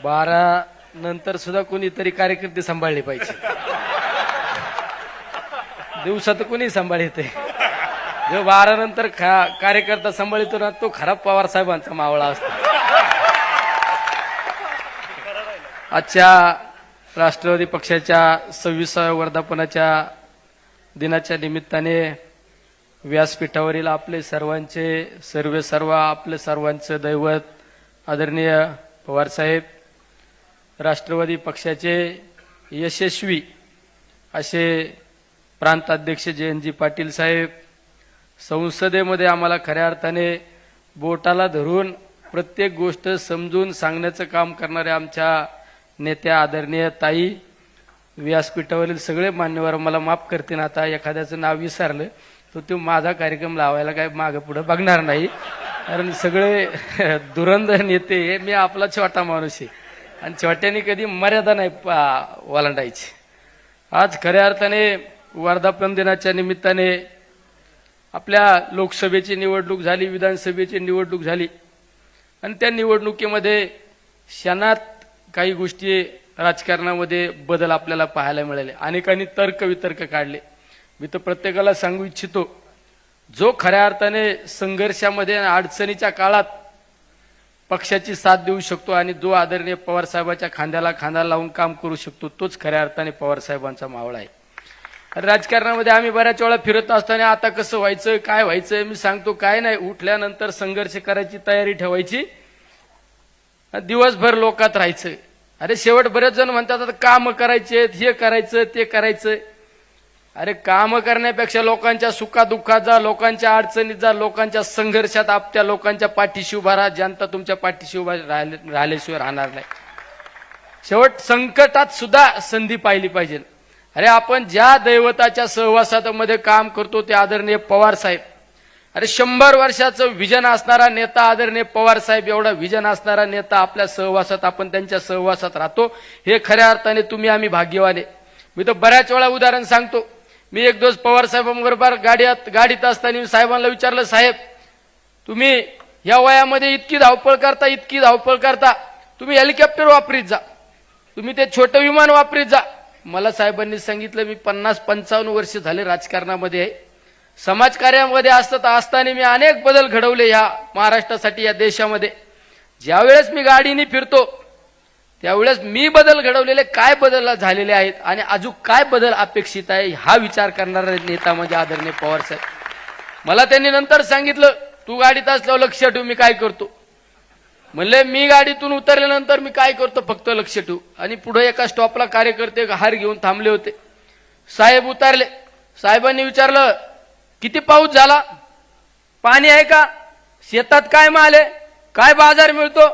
12 नंतर सुद्धा कोणीतरी कार्यकर्ते सांभाळले पाहिजे. दिवसात कोणी सांभाळते. जो 12 नंतर कार्यकर्ता सांभाळतो ना तो खरा पवार साहेबांचा मावळा असतो. आजच्या राष्ट्रवादी पक्षाच्या 26व्या वर्धापनाच्या दिनाच्या निमित्ताने व्यासपीठावरील आपले सर्व आपले सर्वांचं दैवत आदरणीय पवारसाहेब, राष्ट्रवादी पक्षाचे यशस्वी असे प्रांताध्यक्ष जयंतजी पाटील साहेब, संसदेमध्ये आम्हाला खऱ्या अर्थाने बोटाला धरून प्रत्येक गोष्ट समजून सांगण्याचं काम करणारे आमच्या नेत्या आदरणीय ताई, व्यासपीठावरील सगळे मान्यवर मला माफ करतील आता एखाद्याचं नाव विसरलं तर तो माझा कार्यक्रम लावायला काय मागे पुढे बघणार नाही, कारण सगळे धुरंधर नेते. मी आपला छोटा माणूस आहे आणि छोट्याने कधी मर्यादा नाही ओलांडायची. आज खऱ्या अर्थाने वर्धापन दिनाच्या निमित्ताने आपल्या लोकसभेची निवडणूक झाली, विधानसभेची निवडणूक झाली आणि त्या निवडणुकीमध्ये क्षणात काही गोष्टी राजकारणामध्ये बदल आपल्याला पाहायला मिळाले. अनेकांनी तर्कवितर्क काढले. मी तर प्रत्येकाला सांगू इच्छितो, जो खऱ्या अर्थाने संघर्षामध्ये अडचणीच्या काळात पक्षाची साथ देऊ शकतो आणि जो आदरणीय पवार साहेबांच्या खांद्याला खांदा लावून काम करू शकतो तोच खऱ्या अर्थाने पवार साहेबांचा मावळा आहे. राजकारणामध्ये आम्ही बऱ्याच वेळा फिरत असताना आता कसं व्हायचं, काय व्हायचं, मी सांगतो काय नाही, उठल्यानंतर संघर्ष करायची तयारी ठेवायची, दिवसभर लोकात राहायचं. अरे शेवट बरेच जण म्हणतात आता काम करायचे, हे करायचं ते करायचं. अरे काम करण्यापेक्षा लोकांच्या सुखादुःखात जा, लोकांच्या अडचणीत जा, लोकांच्या संघर्षात आपल्या लोकांच्या पाठीशी उभा राहा. जनता तुमच्या पाठीशी उभा राहिल्याशिवाय राहणार नाही. शेवट संकटात सुद्धा संधी पाहिली पाहिजे. अरे आपण ज्या दैवताच्या सहवासामध्ये काम करतो ते आदरणीय पवार साहेब, अरे 100 वर्षाचं विजन असणारा नेता आदरणीय पवार साहेब, एवढा विजन असणारा नेता आपल्या सहवासात, आपण त्यांच्या सहवासात राहतो, हे खऱ्या अर्थाने तुम्ही आम्ही भाग्यवान आहे. मी तर बऱ्याच वेळा उदाहरण सांगतो. मी एक दिवस पवार साहेबांबरोबर गाडीत असताना मी साहेबांना विचारलं, साहेब तुम्ही या वयामध्ये इतकी धावपळ करता, तुम्ही हेलिकॉप्टर वापरीत जा, तुम्ही ते छोटं विमान वापरीत जा. मला साहेबांनी सांगितलं, मी 50-55 वर्ष झाले राजकारणामध्ये आहे, समाजकार्यामध्ये असताना मी अनेक बदल घडवले या महाराष्ट्रासाठी, या देशामध्ये. ज्यावेळेस मी गाडीने फिरतो त्यावेळेस मी बदल घडवलेले काय बदल झालेले आहेत आणि अजून काय बदल अपेक्षित आहे हा विचार करणारा नेता म्हणजे आदरणीय पवार साहेब. मला त्यांनी नंतर सांगितलं, तू गाडीत असल्यावर लक्ष ठेव मी काय करतो. म्हणले मी गाडीतून उतरल्यानंतर मी काय करतो फक्त लक्ष ठेवू. आणि पुढे एका स्टॉपला कार्यकर्ते हार घेऊन थांबले होते. साहेब उतरले. साहेबांनी विचारलं, किती पाऊस झाला, पाणी आहे का, शेतात काय माल आहे, काय बाजार मिळतो.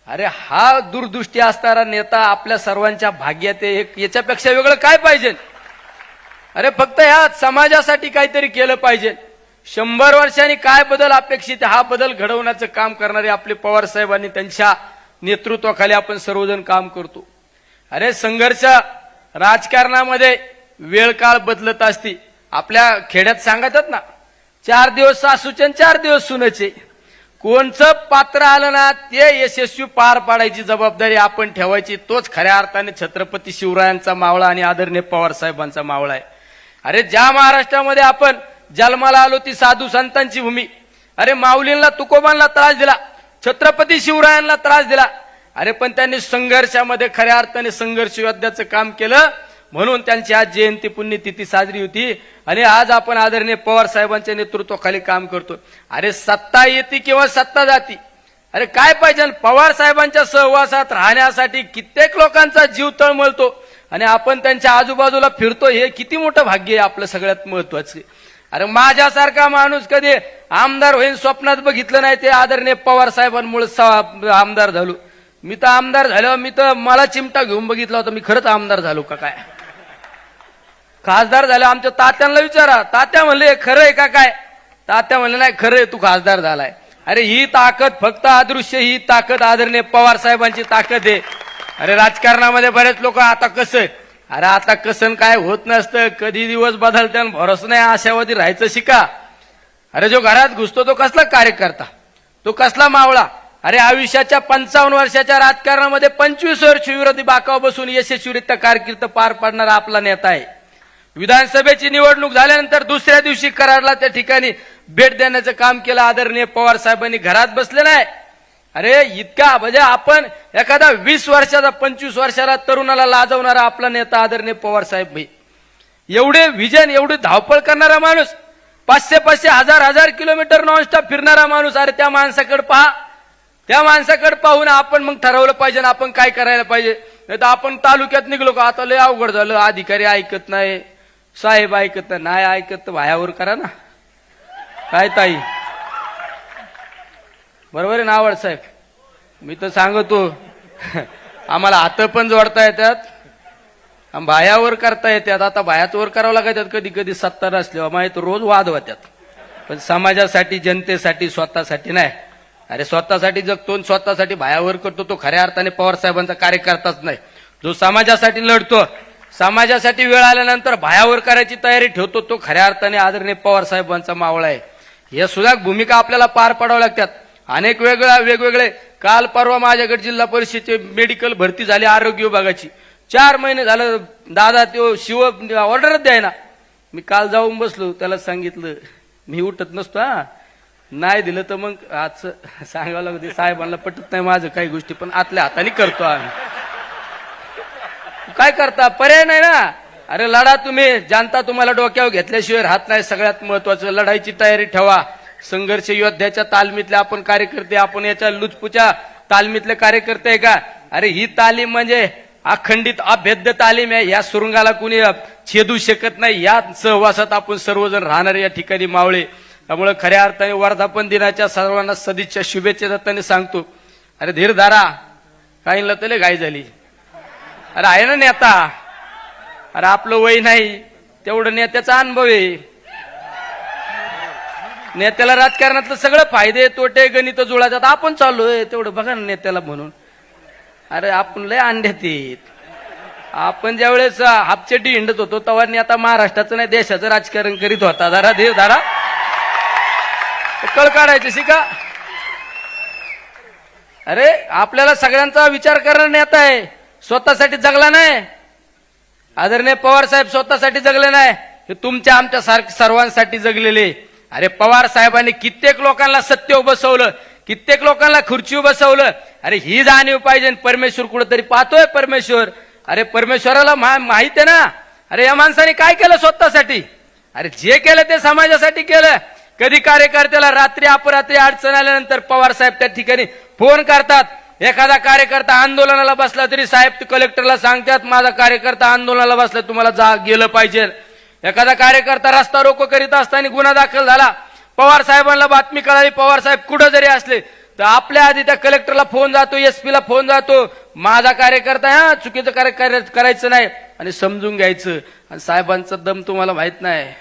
अरे हा दूरदृष्टी असणारा नेता आपल्या सर्वांच्या भाग्यात आहे. याच्यापेक्षा वेगळं काय पाहिजे. अरे फक्त ह्या समाजासाठी काहीतरी केलं पाहिजे. 100 वर्षांनी काय बदल अपेक्षित हा बदल घडवण्याचं काम करणारे आपले पवार साहेबांनी त्यांच्या नेतृत्वाखाली आपण सर्वजण काम करतो. अरे संघर्ष राजकारणामध्ये वेळ काळ बदलत असते. आपल्या खेड्यात सांगतात ना, 4 दिवस सासूचे 4 दिवस सुनेचे. कोणचं पात्र आलं ना ते यशस्वी पार पाडायची जबाबदारी आपण ठेवायची. तोच खऱ्या अर्थाने छत्रपती शिवरायांचा मावळा आणि आदरणीय पवार साहेबांचा मावळा आहे. अरे ज्या महाराष्ट्रामध्ये आपण जन्माला आलो ती साधू संतांची भूमी. अरे माऊलींना तुकोबांना त्रास दिला, छत्रपती शिवरायांना त्रास दिला. अरे पण त्यांनी संघर्षामध्ये खऱ्या अर्थाने संघर्ष योद्ध्याचं काम केलं, म्हणून त्यांची आज जयंती पुण्यतिथी साजरी होती आणि आज आपण आदरणीय पवार साहेबांच्या नेतृत्वाखाली काम करतो. अरे सत्ता येते किंवा सत्ता जाती, अरे काय पाहिजे. पवार साहेबांच्या सहवासात राहण्यासाठी कित्येक लोकांचा जीव तळमळतो आणि आपण त्यांच्या आजूबाजूला फिरतो, हे किती मोठं भाग्य आहे आपलं सगळ्यात महत्वाचं. अरे माझ्यासारखा माणूस कधी आमदार होईल स्वप्नात बघितलं नाही, ते आदरणीय पवार साहेबांमुळे आमदार झालो. मी तर आमदार झालो, मी तर मला चिमटा घेऊन बघितला होता, मी खरंच आमदार झालो का काय. खासदार झाले आमच्या तात्यांना विचारा, तात्या म्हणले खरं आहे का काय. तात्या म्हणले नाही खरं आहे, तू खासदार झालाय. अरे ही ताकद फक्त अदृश्य, ही ताकद आदरणीय पवार साहेबांची ताकद आहे. अरे राजकारणामध्ये बरेच लोक आता कसं, अरे आता कसं काय होत नसतं, कधी दिवस बदलते भरोसा नाही, आशावादी राहायचं शिका. अरे जो घरात घुसतो तो कसला कार्यकर्ता, तो कसला मावळा. अरे आयुष्याच्या 55 वर्षाच्या राजकारणामध्ये 25 वर्ष विरोधी बाकावर बसून यशस्वीरित्या कारकीर्द पार पाडणारा आपला नेता आहे. विधानसभेची निवडणूक झाल्यानंतर दुसऱ्या दिवशी कराडला त्या ठिकाणी भेट देण्याचं काम केलं. आदरणीय पवार साहेबांनी घरात बसले नाही. अरे इतका म्हणजे आपण एखादा 20 वर्षाचा 25 वर्षाला तरुणाला लाजवणारा आपला नेता आदरणीय पवार साहेब भाई, एवढे विजन, एवढी धावपळ करणारा माणूस, 500 हजार किलोमीटर नॉनस्टॉप फिरणारा माणूस. अरे त्या माणसाकडे पहा, त्या माणसाकडे पाहून आपण मग ठरवलं पाहिजे ना आपण काय करायला पाहिजे. नाही तर आपण तालुक्यात निघलो का आता लय अवघड झालं, अधिकारी ऐकत नाही, साहेब ऐकत नाही, ऐकत तर भायावर करा ना. काय ताई बरोबर आहे ना आवड साहेब? मी तर सांगतो आम्हाला हात पण जोडता येतात, भायावर करता येतात. आता भायावर करावं लागतात कधी कधी सत्ता नसल्यावर, माहिती रोज वाद होत्यात. पण समाजासाठी, जनतेसाठी, स्वतःसाठी नाही. अरे स्वतःसाठी जगतो, स्वतःसाठी भायावर करतो तो खऱ्या अर्थाने पवार साहेबांचा कार्यकर्ताच नाही. जो समाजासाठी लढतो, समाजासाठी वेळ आल्यानंतर भायावर करायची तयारी ठेवतो, तो खऱ्या अर्थाने आदरणीय पवार साहेबांचा मावळा आहे. हे सुद्धा भूमिका आपल्याला पार पाडाव्या लागतात. अनेक वेगवेगळे काल परवा माझ्याकडे जिल्हा परिषदेचे मेडिकल भरती झाली आरोग्य विभागाची. 4 महिने झालं दादा तो शिव ऑर्डरच द्यायना. मी काल जाऊन बसलो, त्याला सांगितलं मी उठत नसतो, हा नाही दिलं तर मग आज सांगावं लागतं. साहेबांना पटत नाही माझं काही गोष्टी, पण आतल्या हाताने करतो आम्ही. काय करता, पर्याय नाही ना. अरे लढा तुम्ही, जनता तुम्हाला डोक्यावर घेतल्याशिवाय राहत नाही. सगळ्यात महत्वाचं लढाईची तयारी ठेवा. संघर्ष योद्ध्याच्या तालमीतले आपण कार्यकर्ते, आपण याच्या लुचपुच्या तालमीतले कार्यकर्ते आहे का? अरे ही तालीम म्हणजे अखंडित अभेद्य तालीम आहे. या सुरुंगाला कुणी छेदू शकत नाही. या सहवासात आपण सर्वजण राहणारे या ठिकाणी मावळे. त्यामुळे खऱ्या अर्थाने वर्धापन दिनाच्या सर्वांना सदिच्छा शुभेच्छा दत्ताने सांगतो. अरे धीर धारा, काहींना तले घाई झाली. अरे आहे ना नेता, अरे आपलं वय नाही तेवढं नेत्याचा अनुभव आहे. नेत्याला राजकारणातलं सगळं फायदे तोटे गणित जुळायचं. आपण चाललोय तेवढं बघा ना नेत्याला म्हणून. अरे आपण लय अंड्यात येत. आपण ज्या वेळेस हापचेटी हिंडत होतो तेव्हा नेता महाराष्ट्राचं नाही देशाचं राजकारण करीत होता. जरा धीर धारा, कळ काढायचं शिका. अरे आपल्याला सगळ्यांचा विचार करणारा नेता आहे, स्वतःसाठी जगला नाही. आदरणीय पवार साहेब स्वतःसाठी जगले नाही, हे तुमच्या आमच्या सर्वांसाठी जगलेले. अरे पवार साहेबांनी कित्येक लोकांना सत्तेवर बसवलं, कित्येक लोकांना खुर्चीवर बसवलं. अरे ही जाणीव पाहिजे. परमेश्वर कुठेतरी पाहतोय परमेश्वर. अरे परमेश्वराला माहित आहे ना. अरे या माणसाने काय केलं स्वतःसाठी? अरे जे केलं ते समाजासाठी केलं. कधी कार्यकर्त्याला रात्री अपरात्री अडचण आल्यानंतर पवार साहेब त्या ठिकाणी फोन करतात. एखादा कार्यकर्ता आंदोलनाला बसला तरी साहेब कलेक्टरला सांगतात माझा कार्यकर्ता आंदोलनाला बसला, तुम्हाला गेलं पाहिजे. एखादा कार्यकर्ता रस्ता रोको करीत असताना गुन्हा दाखल झाला, पवार साहेबांना बातमी कळाली, पवार साहेब कुठं जरी असले तर आपल्या आधी त्या कलेक्टरला फोन जातो, एसपी ला फोन जातो, माझा कार्यकर्ता हा चुकीचं कार्य करायचं नाही आणि समजून घ्यायचं. आणि साहेबांचा दम तुम्हाला माहित नाही.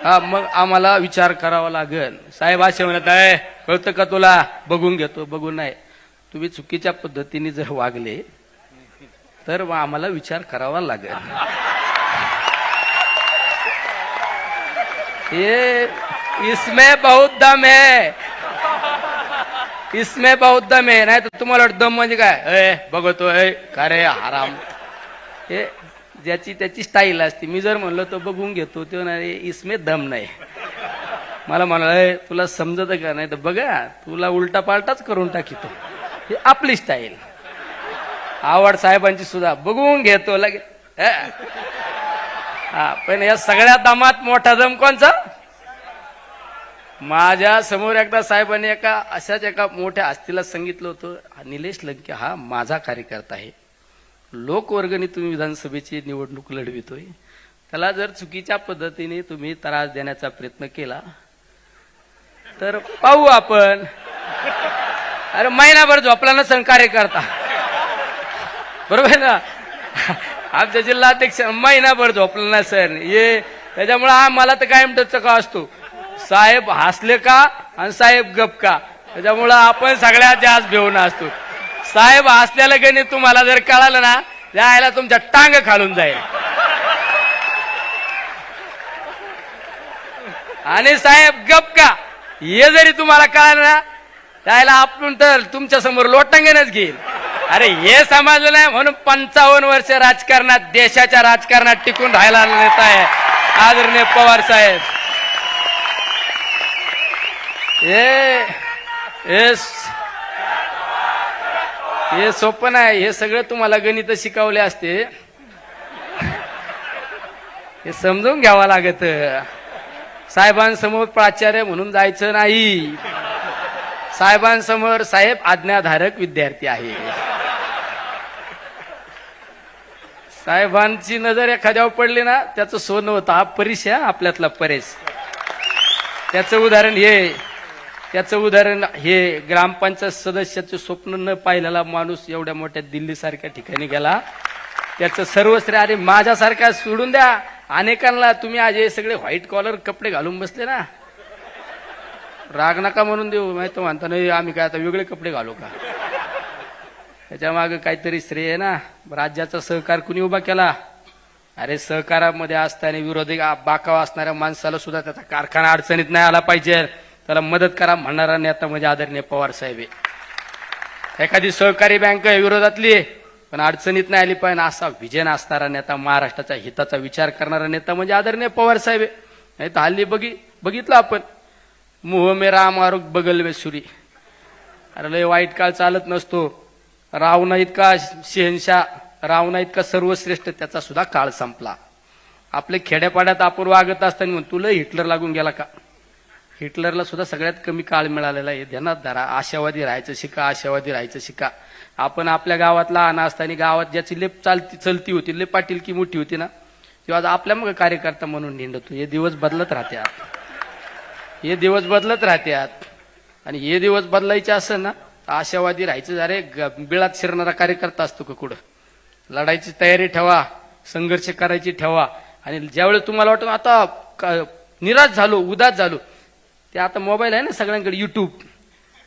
हा मग आम्हाला विचार करावा लागेल. साहेब असे म्हणत आहे, कळतं का तुला? बघून घेतो. बघून नाही, तुम्ही चुकीच्या पद्धतीने जर वागले तर आम्हाला विचार करावा लागेल. ये इसमें बहुत दम है, इसमें बहुत दम है. नाही तर तुम्हाला दम म्हणजे काय? बघतो का रे हराम. हे ज्याची त्याची स्टाईल असते. मी जर म्हणलं तर बघून घेतो, ते नाही इसमें दम नाही. मला म्हणाल तुला समजत का? नाही तर बघा तुला उलटा पालटाच करून टाकीतो. ही आपली स्टाईल. आवड साहेबांची सुद्धा बघून घेतो लगे. हा पण या सगळ्या दमात मोठा दम कोणचा? माझ्या समोर एकदा साहेबांनी अशाच एका मोठ्या हस्तीला सांगितलं होतं, निलेश लंके हा माझा कार्यकर्ता आहे, लोकवर्गणी विधानसभेची निवडणूक लढवितोय, त्याला जर चुकीच्या पद्धतीने तुम्ही त्रास देण्याचा प्रयत्न केला तर पाहू आपण. अरे महिनाभर झोपला नसेल कार्यकर्ता, बरोबर ना? आमच्या जिल्हाध्यक्ष महिनाभर झोपला नसेल. ये त्याच्यामुळे आम्हाला तर कायम टचका असतो, साहेब हसले का आणि साहेब गप का. त्याच्यामुळं आपण सगळ्यात जास्त भिवून असतो. साहेब हसल्याला गणित तुम्हाला जर कळालं ना, त्याला तुमच्या टांग खालून जाईल. आणि साहेब गप का हे जरी तुम्हाला कळालं ना, त्याला आपण तर तुमच्या समोर लोटांगणच घेईल. अरे हे समजलं नाही म्हणून 55 वर्ष राजकारणात, देशाच्या राजकारणात टिकून राहायला नेता आहे आदरणीय पवार साहेब. हे सोपं नाही. हे सगळं तुम्हाला गणित शिकवले असते, हे समजून घ्यावं लागत. साहेबांसमोर प्राचार्य म्हणून जायचं नाही. साहेबांसमोर साहेब आज्ञाधारक विद्यार्थी आहे. साहेबांची नजर एखाद्यावर पडली ना त्याचं सोनं होतं. हा परेश आहे आपल्यातला परेश. त्याचं उदाहरण हे ग्रामपंचायत सदस्याचे स्वप्न न पाहिलेला माणूस एवढ्या मोठ्या दिल्ली सारख्या ठिकाणी गेला. त्याचं सर्वश्रेय. अरे माझ्यासारखा सोडून द्या, अनेकांना तुम्ही आज हे सगळे व्हाईट कॉलर कपडे घालून बसले ना, राग नका म्हणून देऊ. माहिती म्हणता नाही आम्ही काय आता वेगळे कपडे घालू का? त्याच्या मागे काहीतरी श्रेय आहे ना. राज्याचा सहकार कुणी उभा केला? अरे सहकारामध्ये असताना विरोधी बाकावा असणाऱ्या माणसाला सुद्धा त्याचा कारखाना अडचणीत नाही आला पाहिजे, त्याला मदत करा म्हणणारा नेता म्हणजे आदरणीय पवार साहेब आहे. एखादी सहकारी बँक विरोधातली पण अडचणीत नाही आली पाहिजे असा विजन असणारा नेता, महाराष्ट्राचा हिताचा विचार करणारा नेता म्हणजे आदरणीय पवार साहेब आहे. नाही तर हल्ली बघितलं आपण, मुह मेरा मारुक बगल में सुरी. अरे लय वाईट काळ चालत नसतो. रावणा इतका शहनशाह, रावणा इतका सर्वश्रेष्ठ, त्याचा सुद्धा काळ संपला. आपले खेड्यापाड्यात आपण वागत असताना म्हणून तुला हिटलर लागून गेला का? हिटलरला सुद्धा सगळ्यात कमी काळ मिळालेला आहे. ध्यानात धरा. आशावादी राहायचं शिका, आशावादी राहायचं शिका. आपण आपल्या गावात लहान असताना गावात ज्याची लेप चलती होती, लेप पाटीलकी मोठी होती ना, तेव्हा आपल्या मग कार्यकर्ता म्हणून निंडतो. हे दिवस बदलत राहतात, हे दिवस बदलत राहतात. आणि हे दिवस बदलायचे असं ना, आशावादी राहायचं. अरे बिळात शिरणारा कार्यकर्ता असतो का कुठं? लढायची तयारी ठेवा, संघर्ष करायची ठेवा. आणि ज्यावेळेस तुम्हाला वाटतं आता निराश झालो, उदास झालो, ते आता मोबाईल आहे ना सगळ्यांकडे,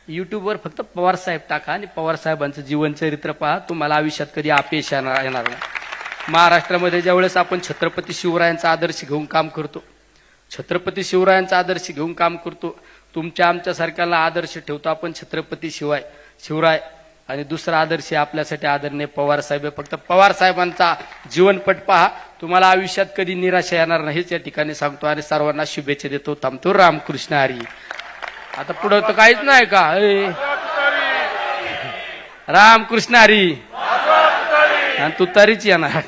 युट्यूबवर फक्त पवार साहेब टाका आणि पवार साहेबांचं जीवनचरित्र पहा. तुम्हाला आयुष्यात कधी अपयश येणार नाही. महाराष्ट्रामध्ये ज्यावेळेस आपण छत्रपती शिवरायांचा आदर्श घेऊन काम करतो, छत्रपती शिवरायांचा आदर्श घेऊन काम करतो, तुमच्या आमच्या सारख्याला आदर्श ठेवतो आपण छत्रपती शिवराय. आणि दुसरा आदर्श आपल्यासाठी आदरणीय पवार साहेब. फक्त पवार साहेबांचा जीवनपट पहा, तुम्हाला आयुष्यात कधी निराशा येणार नाहीच या ठिकाणी सांगतो. आणि सर्वांना शुभेच्छा देतो. थांबतो. रामकृष्ण हरी. आता पुढं तर काहीच नाही का? रामकृष्ण हरी. आणि तू तरीच येणार.